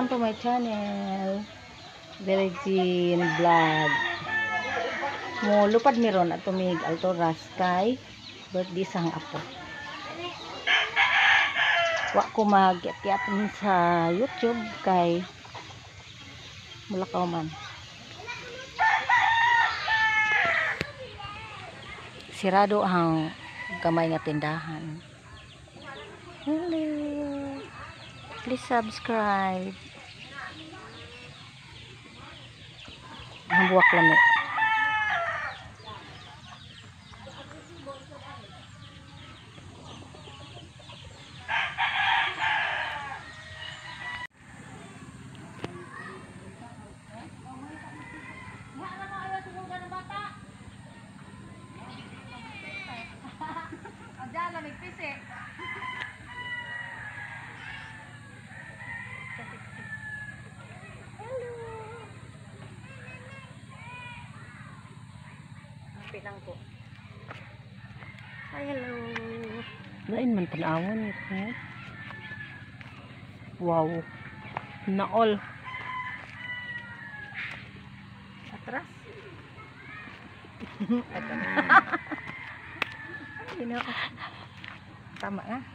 Welcome to my channel, Virgin Vlog. Mo lupad miron at tumig altoras kay birthday sang apo. Wa ko mag-yat-yatin sa YouTube kay mulakaw man. Sirado ang gamay nga tindahan. Hello. Please subscribe. Ang buwak lami. Lang po. Hi, hello. Lain man tanawan ito. Wow. Naol. Atras. Tama na.